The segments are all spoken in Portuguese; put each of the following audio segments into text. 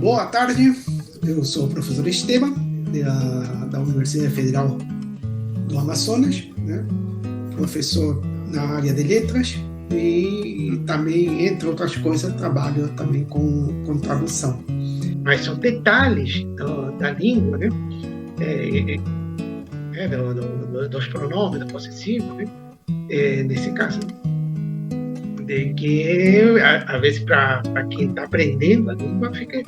Boa tarde, eu sou o professor Esteban, da Universidade Federal do Amazonas, né? Professor na área de letras e também, entre outras coisas, trabalho também com tradução. Mas são detalhes da língua, né? Dos pronomes, do possessivo, né? Nesse caso, de que às vezes para quem está aprendendo a língua fica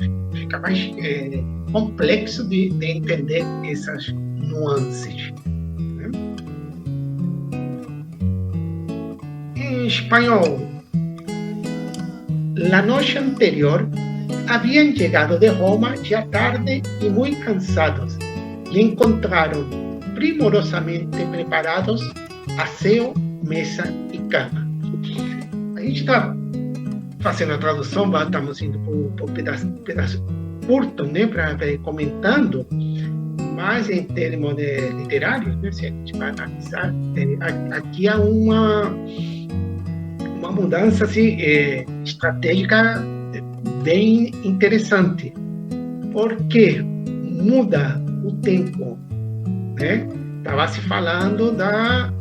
mais complexo de entender essas nuances, né? Em espanhol, la noche anterior habían llegado de Roma ya tarde y muy cansados y encontraron primorosamente preparados aseo, mesa y cama. A gente está fazendo a tradução, estamos indo por pedaço curto, né, comentando, mas em termos literários, né, se a gente vai analisar, aqui há uma mudança assim, estratégica bem interessante, porque muda o tempo, né? Estava se falando a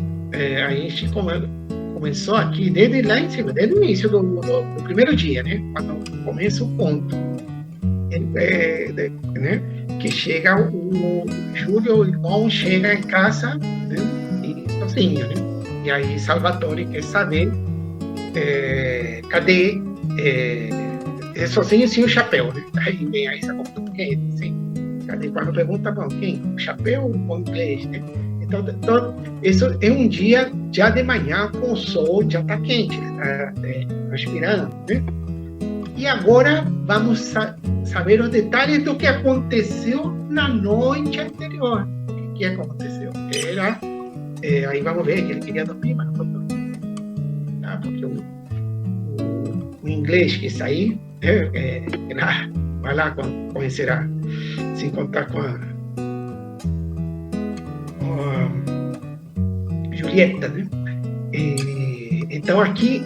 gente começou aqui desde lá em cima, desde o início do primeiro dia, né? Quando começa o ponto, né? Que chega o Júlio, o irmão, chega em casa, né? E sozinho, né? E aí Salvatore quer saber cadê sozinho sem o chapéu, né? Aí vem essa confusão, quem é? Sim. Cadê? Quando pergunta, bom, quem? O chapéu ou o inglês, né? Então, isso é um dia já de manhã com o sol, já está quente, está respirando, né? E agora vamos saber os detalhes do que aconteceu na noite anterior. O que aconteceu? Aí vamos ver que ele queria dormir, mas não foi dormir. Tá? Porque o inglês que saiu, vai lá conhecerá, se encontrar com a Julieta, né? Então aqui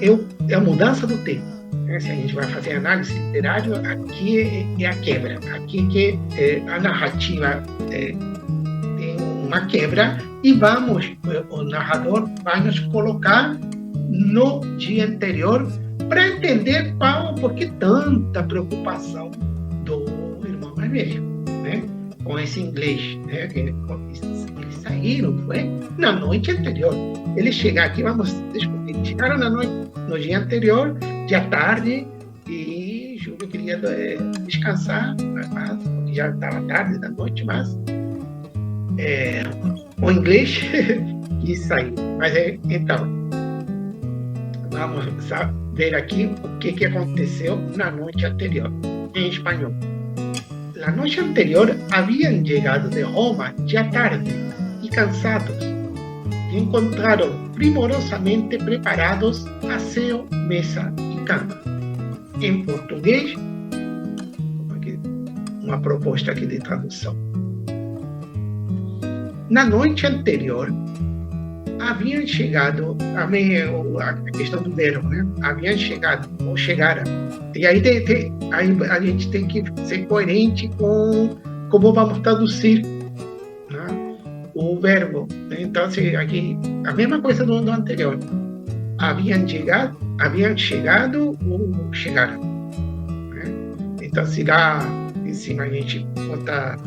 é a mudança do tempo, né? Se a gente vai fazer análise literária, aqui é a quebra, aqui que a narrativa tem uma quebra e o narrador vai nos colocar no dia anterior para entender por que tanta preocupação do irmão mais velho, né? Com esse inglês, né? Eles saíram, foi na noite anterior. Eles chegaram aqui, vamos discutir. Chegaram no dia anterior, dia tarde, e Júlio queria descansar, porque já estava tarde da noite, mas o inglês quis sair. Mas então, vamos ver aqui o que aconteceu na noite anterior, em espanhol. La noche anterior habían llegado de Roma ya tarde y cansados y encontraron primorosamente preparados aseo, mesa y cama. Em português, uma proposta aqui de tradução. Na noite anterior, haviam chegado, a questão do verbo, né? Haviam chegado, ou chegaram. E aí a gente tem que ser coerente com como vamos traduzir, né, o verbo. Então, aqui, a mesma coisa do anterior. Haviam chegado ou chegaram. Né? Então, se lá em cima a gente botar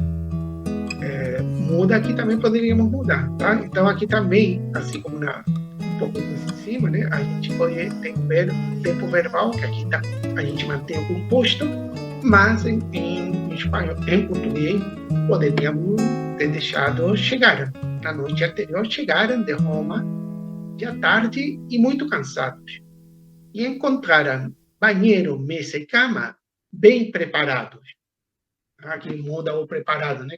muda, aqui também poderíamos mudar, tá? Então, aqui também, assim como um pouco em cima, né? A gente tem o tempo verbal, que aqui a gente mantém o composto, mas em espanhol, em português, poderíamos ter deixado chegaram. Na noite anterior, chegaram de Roma, já tarde e muito cansados. E encontraram banheiro, mesa e cama bem preparados. Aqui muda o preparado, né?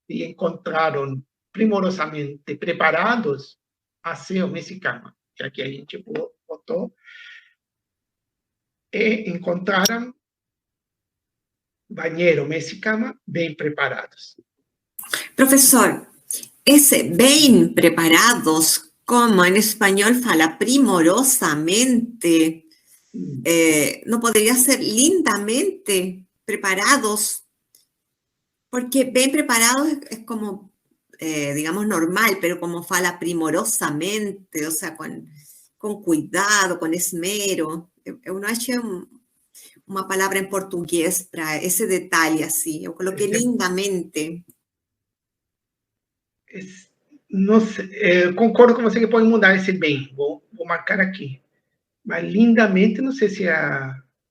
E encontraram primorosamente preparados aseo, mesa e cama. Que aqui a gente botou. E encontraram banheiro, mesa e cama bem preparados. Professor, esse bem preparados, como em espanhol fala primorosamente, ¿no podría ser lindamente preparados, porque bem preparados es como, digamos, normal, pero como fala primorosamente, o sea, con cuidado, con esmero. Eu não achei uma palavra em português para esse detalhe assim. Eu coloquei Esse, lindamente. não sei, concordo com você que pode mudar esse bem. Vou marcar aqui. Mas lindamente, não sei se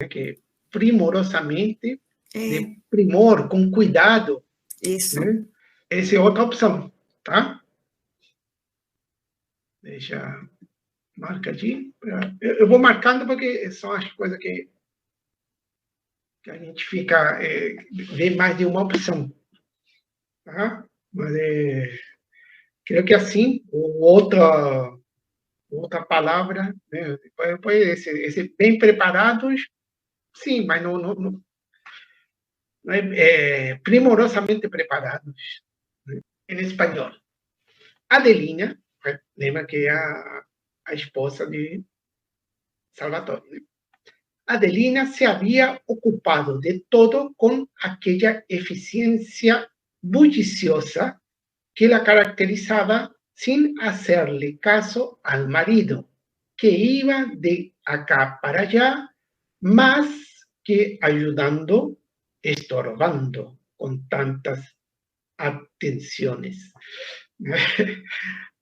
que primorosamente, de primor, com cuidado. Isso. Né? Essa é outra opção, tá? Deixa, marca aqui. Eu vou marcando porque são as coisas que a gente fica, vê mais de uma opção, tá? Mas creio que assim, outra palavra, né? Esse bem preparados, sim, mas não primorosamente preparados, né? Em espanhol. Adelina, lembra que é a esposa de Salvatore, né? Adelina se había ocupado de todo con aquella eficiencia bulliciosa que la caracterizaba sin hacerle caso al marido, que iba de acá para allá, más que ayudando, estorbando con tantas atenciones.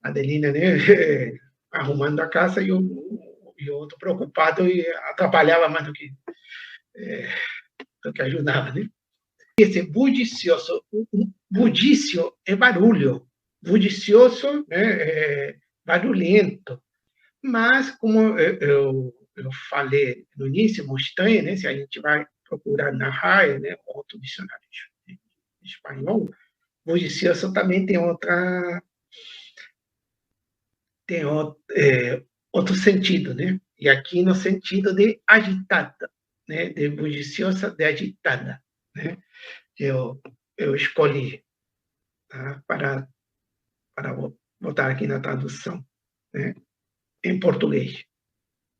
Adelina, né? Arrumando a casa e o outro preocupado e atrapalhava mais do que ajudava, né? Esse budicioso, budício é barulho, budicioso, né, barulhento, mas como eu falei no início, Mustang, né, se a gente vai procurar na RAE, né, outro dicionário em espanhol, budicioso também tem outro sentido, né? E aqui no sentido de agitada, né? De bulliciosa, de agitada, né? Eu escolhi, tá? para botar aqui na tradução, né? Em português.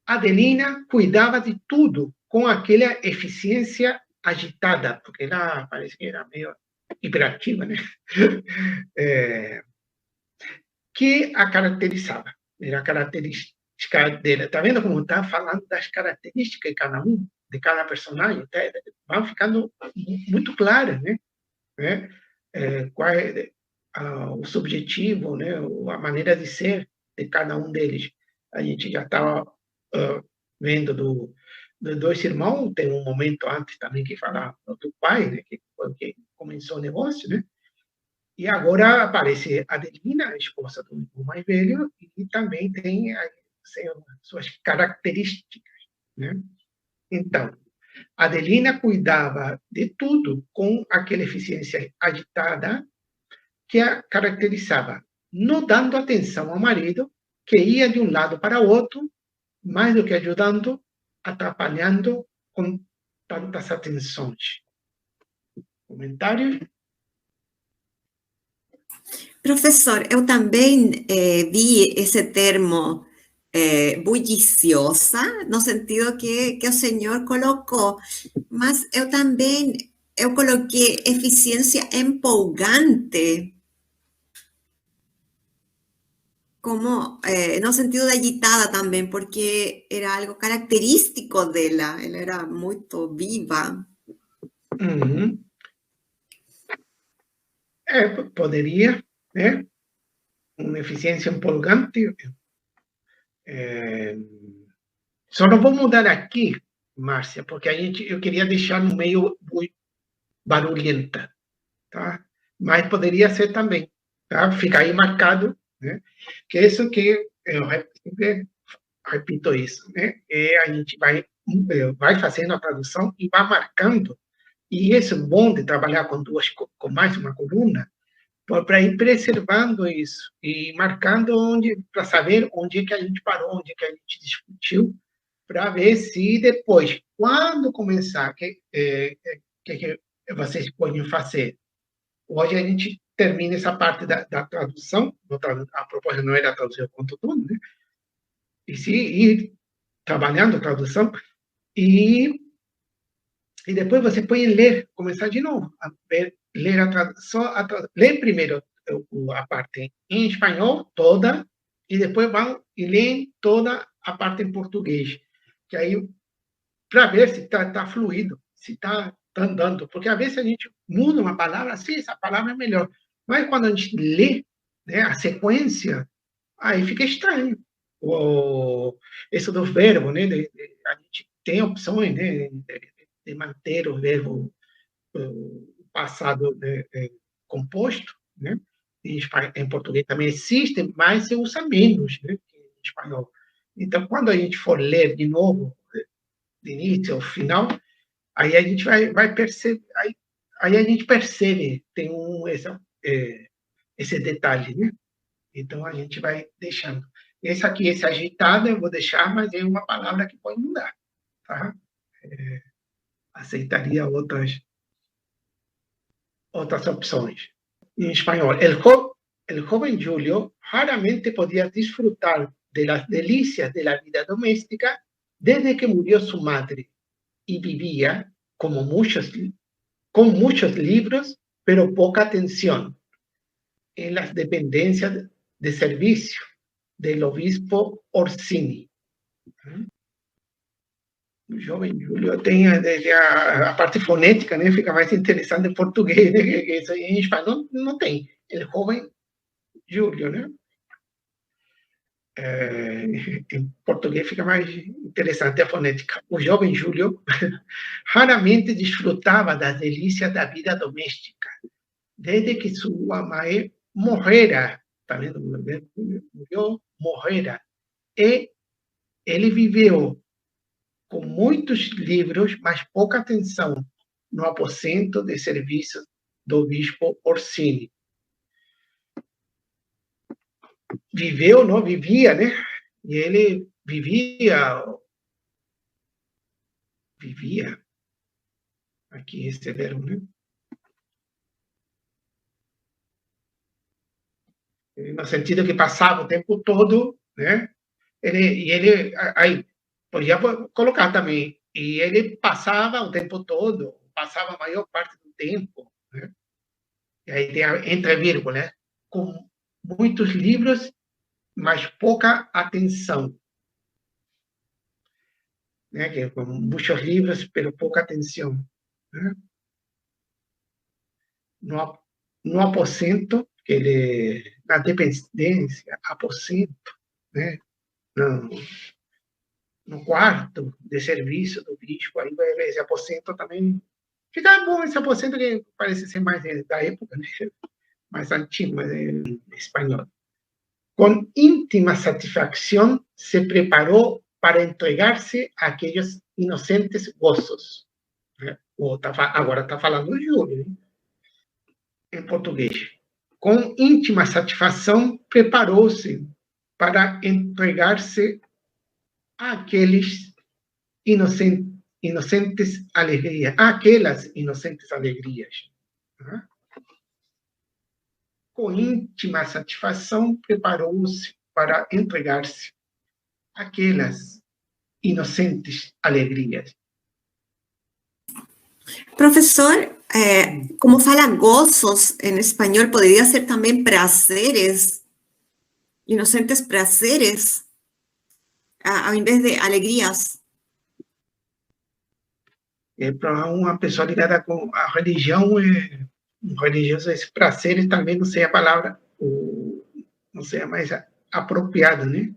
Adelina cuidava de tudo com aquela eficiência agitada, porque ela parece que era meio hiperativa, né? Que a caracterizava. Era a característica dela. Está vendo como está falando das características de cada um, de cada personagem? Vão ficando muito claras, né? Qual é o subjetivo, né? A maneira de ser de cada um deles. A gente já estava vendo dos dois irmãos, tem um momento antes também que fala do pai, né? Que foi que começou o negócio, né? E agora aparece a Adelina, a esposa do irmão mais velho, e também tem suas características, né? Então, Adelina cuidava de tudo com aquela eficiência agitada que a caracterizava, não dando atenção ao marido, que ia de um lado para o outro, mais do que ajudando, atrapalhando com tantas atenções. Comentários? Professor, eu também vi esse termo bulliciosa, no sentido que o senhor colocou, mas eu coloquei eficiência empolgante, como no sentido de agitada também, porque era algo característico dela, ela era muito viva. Uhum. Poderia, né? Uma eficiência empolgante. Só não vou mudar aqui, Márcia, porque eu queria deixar no meio muito barulhenta, tá? Mas poderia ser também, tá? Fica aí marcado, né? Que é isso que eu sempre repito isso, né? A gente vai fazendo a tradução e vai marcando. E isso é bom de trabalhar com mais uma coluna, para ir preservando isso e marcando para saber onde é que a gente parou, onde é que a gente discutiu, para ver se depois, quando começar, que vocês podem fazer. Hoje a gente termina essa parte da tradução, a proposta não era traduzir o conto todo, né? E se ir trabalhando a tradução, e E depois você pode ler, começar de novo, a ver, ler a tradução, ler primeiro a parte em espanhol, toda, e depois vão e leem toda a parte em português. Que aí, para ver se está fluido, se está andando. Porque às vezes a gente muda uma palavra, sim, essa palavra é melhor. Mas quando a gente lê, né, a sequência, aí fica estranho. Isso do verbo, né? A gente tem opções, né? De manter o verbo passado, né, composto, né? Em português também existe, mas se usa menos, né? Que em espanhol. Então, quando a gente for ler de novo, de início ao final, aí a gente vai perceber, aí a gente percebe, tem esse detalhe, né? Então, a gente vai deixando. Esse aqui, esse agitado, eu vou deixar, mas é uma palavra que pode mudar, tá? Aceitaria outras opções. En español, el joven Julio raramente podía disfrutar de las delicias de la vida doméstica desde que murió su madre y vivía, con muchos libros, pero poca atención, en las dependencias de servicio del obispo Orsini. O jovem Júlio tem a parte fonética, né? Fica mais interessante em português, né? Que isso aí em espanhol não tem. El jovem Júlio, né? Em português fica mais interessante a fonética. O jovem Júlio raramente desfrutava das delícias da vida doméstica, desde que sua mãe morrera, tá vendo? Murió, morrera. E ele viveu com muitos livros, mas pouca atenção no aposento de serviço do bispo Orsini. Viveu, não vivia, né? E ele vivia, aqui esse verbo, né? No sentido que passava o tempo todo, né? Aí, podia colocar também, e ele passava o tempo todo, passava a maior parte do tempo, né? E aí tem a entrevírgula, né? Com muitos livros, mas pouca atenção. Né? Que com muitos livros, pero pouca atenção. Né? No aposento, que ele, na dependência, aposento, né? No quarto de serviço do bispo, aí vai ver esse aposento também. Fica bom esse aposento, que parece ser mais da época, né? Mais antigo, mas é em espanhol. Com íntima satisfação, se preparou para entregar-se a aqueles inocentes gozos. Né? Agora está falando o Júlio, né? Em português. Com íntima satisfação, preparou-se para entregar-se àqueles inocentes alegrias, aquelas inocentes alegrias. Né? Com íntima satisfação, preparou-se para entregar-se àquelas inocentes alegrias. Profesor, como fala gozos en español, podría ser también prazeres, inocentes prazeres, en vez de alegrías. Para uma pessoa ligada com a religião, religioso, esses prazeres também não sei a palavra, não sei a mais apropriada, né?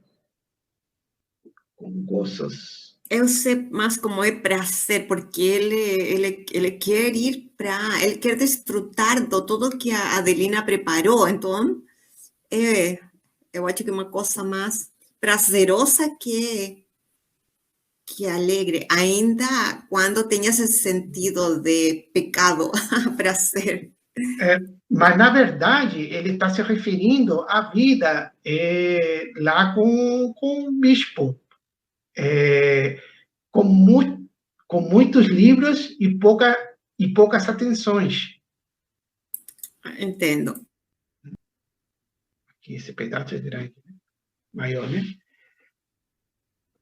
Com gozos. Eu sei más como é prazer, porque ele quer ir para, ele quer desfrutar de tudo que a Adelina preparou. Então, eu acho que é uma coisa mais prazerosa que alegre, ainda quando tenha esse sentido de pecado, prazer. Mas, na verdade, ele está se referindo à vida lá com o bispo. Com muitos livros e poucas atenções. Entendo. Aqui esse pedaço é grande, né? Maior, né?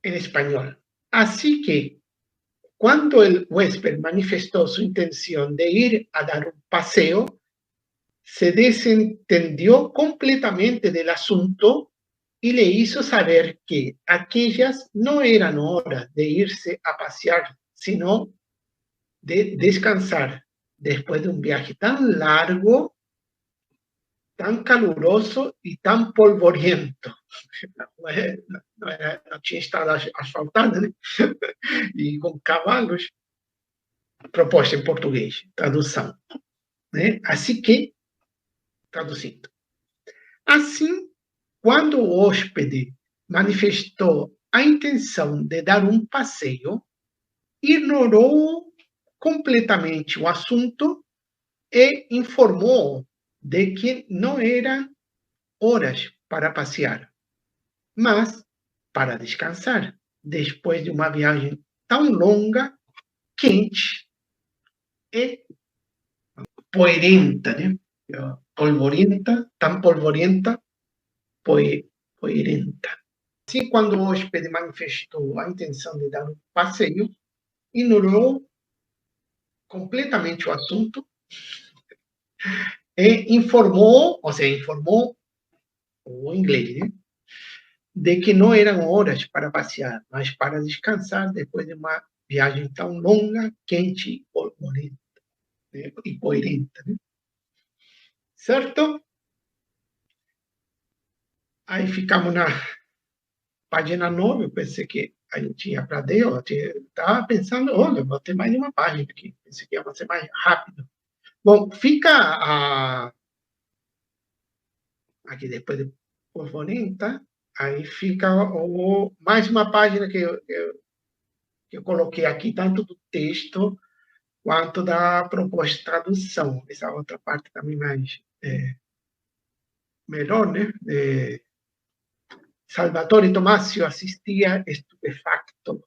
Em espanhol. Assim que, Cuando el huésped manifestó su intención de ir a dar un paseo, se desentendió completamente del asunto y le hizo saber que aquellas no eran horas de irse a pasear, sino de descansar después de un viaje tan largo, tan caluroso y tan polvoriento. No tinha estado asfaltada, né? E com cavalos, proposta em português, tradução. Né? Assim que, traduzindo, assim, quando o hóspede manifestou a intenção de dar um passeio, ignorou completamente o assunto e informou de que não eram horas para passear, mas para descansar, depois de uma viagem tão longa, quente e poeirenta, né? Polvorienta, tão polvorienta, poeirenta. Assim, quando o hóspede manifestou a intenção de dar um passeio, ignorou completamente o assunto e informou, ou seja, informou o inglês, né? De que não eram horas para passear, mas para descansar depois de uma viagem tão longa, quente e polvorienta, né? E poeirenta, né? Certo? Aí ficamos na página 9, eu pensei que a gente ia para D, eu estava pensando, olha, vou ter mais de uma página aqui, pensei que ia ser mais rápido. Bom, fica aqui depois de polvorienta, aí fica mais uma página que eu coloquei aqui, tanto do texto quanto da proposta de tradução. Essa outra parte também mais melhor, né? Salvatore Tomasio assistia estupefacto.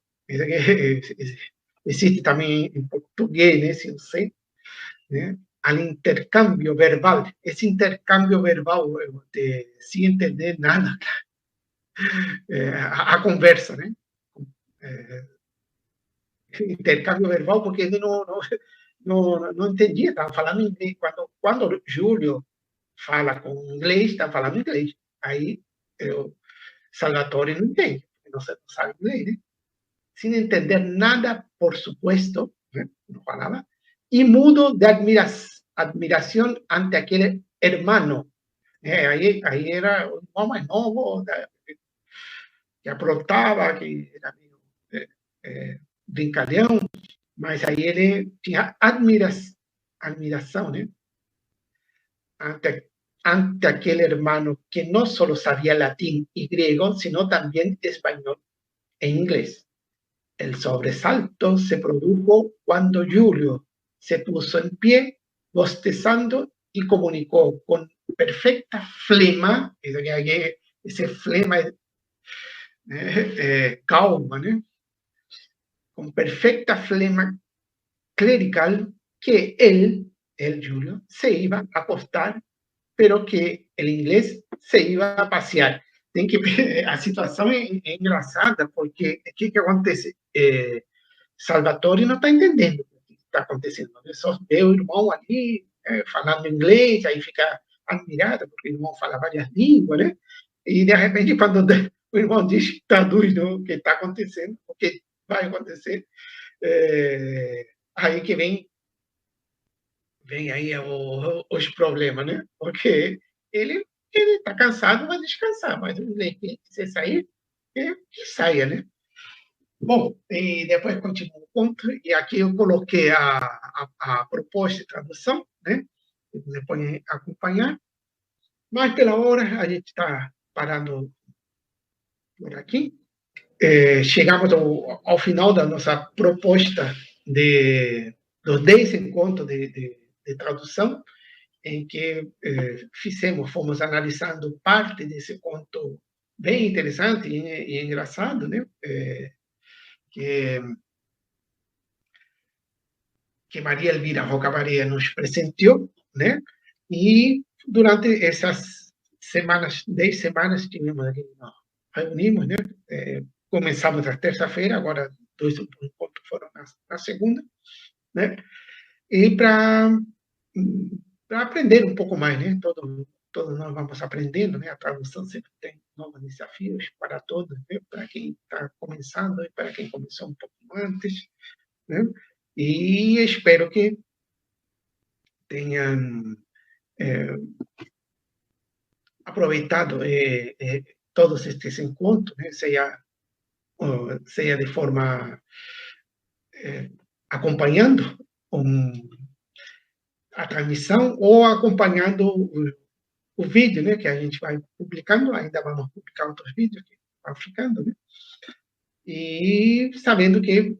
Existe também em português, né? Se eu sei, né? Al intercambio verbal. Esse intercambio verbal, sem entender nada, a conversa, né? Intercambio verbal, porque ele não entendia, estava falando inglês. Quando Júlio fala com inglês, está falando inglês. Aí Salvatore não entende, não sabe inglês, né? Sem entender nada, por supuesto, né? Não falava, e mudo de admiração ante aquele hermano. Aí era o irmão mais novo, que aprontava, que era meio brincalhão, mas aí ele tinha admiração, né? Ante aquel hermano que no solo sabía latín y griego, sino también español e inglés. El sobresalto se produjo cuando Julio se puso en pie, bostezando, y comunicó con perfecta flema, ese flema calma, ¿no? Con perfecta flema clerical, que él, Julio, se iba a acostar, pero que el inglés se iba a pasear. A situação é engraçada, porque o que acontece? Salvatore não está entendendo o que está acontecendo. Ele só vê o irmão ali falando inglês, aí fica admirado, porque o irmão fala várias línguas, né? E, de repente, quando o irmão diz, traduz o que está acontecendo, o que vai acontecer, aí que vem aí os problemas, né? Porque ele está cansado, vai descansar, mas se quiser sair, que saia, né? Bom, e depois continua o conto, e aqui eu coloquei a proposta de tradução, né? Você pode acompanhar, mas pela hora a gente está parando por aqui. Chegamos ao final da nossa proposta dos 10 encontros de tradução, em que fomos analisando parte desse conto bem interessante e engraçado, né? Que Maria Elvira Roca Maria nos presenteou, né? E durante essas 10 semanas, tivemos aqui, nos reunimos, né? Começamos a terça-feira, agora dois encontros foram na segunda, né? E para aprender um pouco mais, né? Todos nós vamos aprendendo, né? A tradução sempre tem novos desafios para todos, né? Para quem está começando e para quem começou um pouco antes, né? E espero que tenham aproveitado todos estes encontros, né? Seja de forma acompanhando a transmissão ou acompanhando o vídeo, né, que a gente vai publicando, ainda vamos publicar outros vídeos que vão ficando, né? E sabendo que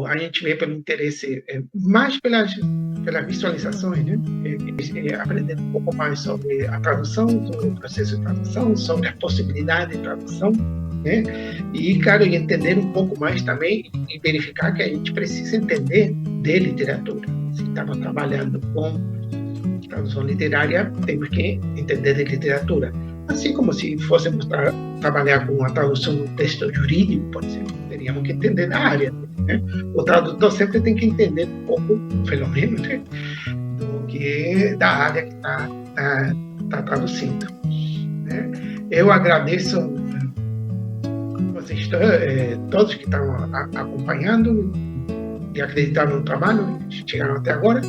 a gente vê pelo interesse, mais pelas visualizações, né? Aprender um pouco mais sobre a tradução, sobre o processo de tradução, sobre as possibilidades de tradução, né? E, claro, entender um pouco mais também e verificar que a gente precisa entender de literatura. Se estamos trabalhando com tradução literária, temos que entender de literatura. Assim como se fôssemos trabalhar com a tradução de um texto jurídico, por exemplo, teríamos que entender da área, né? O tradutor sempre tem que entender um pouco, pelo menos, né, da área que está traduzindo, né? Eu agradeço vocês todos que estão acompanhando e acreditaram no trabalho, chegaram até agora,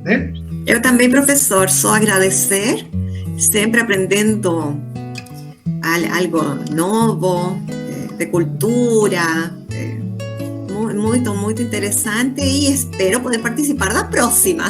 né? Eu também, professor, só agradecer, sempre aprendendo algo novo, de cultura, muito, muito interessante, e espero poder participar da próxima.